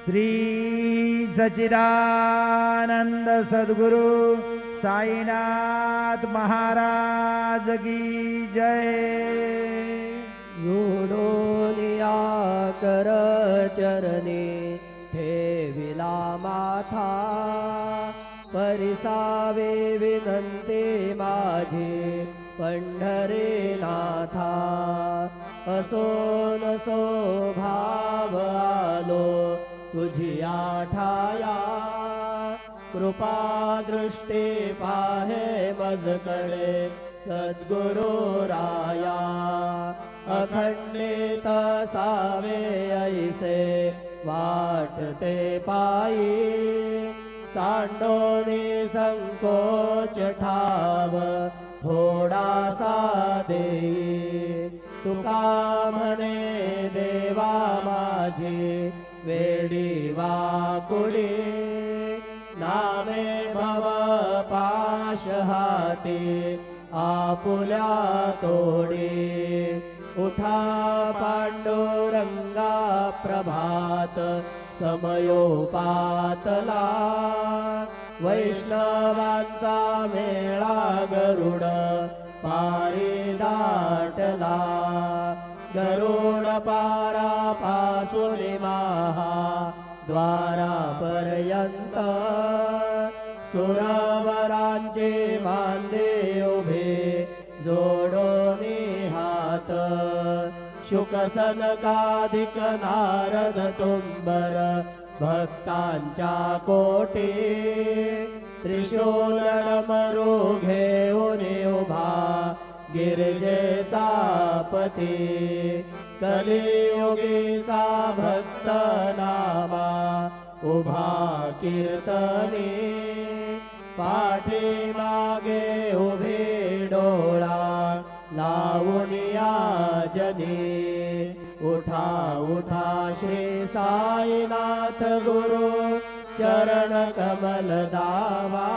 श्री सच्चिदानंद सद्गुरु साईनाथ महाराज की जय। जोडोनिया कर चरणी ठेविला माथा, परिसावे विनंती माझी पंढरी नाथा। असो नसो भाव आलो तुझी आठाया, कृपा दृष्टी पाहे मजकडे सद्गुरु राया। अखंडित सावे ऐसे वाटते पायी, सांडोनी संकोच ठाव थोडासा देई। तुका म्हणे देवा माझी वेडी वाकुडी, नामे भव पाश हाती आपुल्या तोडी। उठा पांडुरंगा प्रभात समयोपातला, वैष्णवांचा मेळा गरुड पारी दाटला। गरुड पारापासून महा द्वारापर्यंत, सुरवरांचे मांदे उभे जोडोनी हात। शुक सनकाधिक नारद तुंबर भक्तांच्या कोटी, त्रिशूल डमरू घेऊन उभा गिरजेचा पती। कलियुगीचा भक्त नामा उभा कीर्तनी, पाठीमागे उभे डोळा लावून या जनी। उठा उठा श्री साईनाथ गुरु चरण कमल दावा,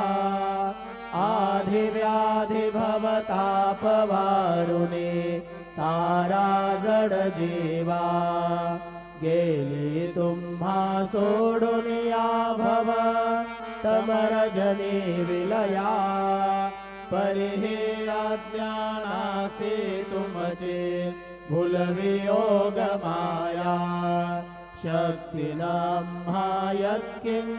आधी व्याधी भवताप वारुणी तारा जड जीवा। गेली तुम्हा सोडून या भव तमरजनी विलया, परिहे अज्ञानासे तुमचे भूलवियोग माया। शक्ती नाम्हा यत्किं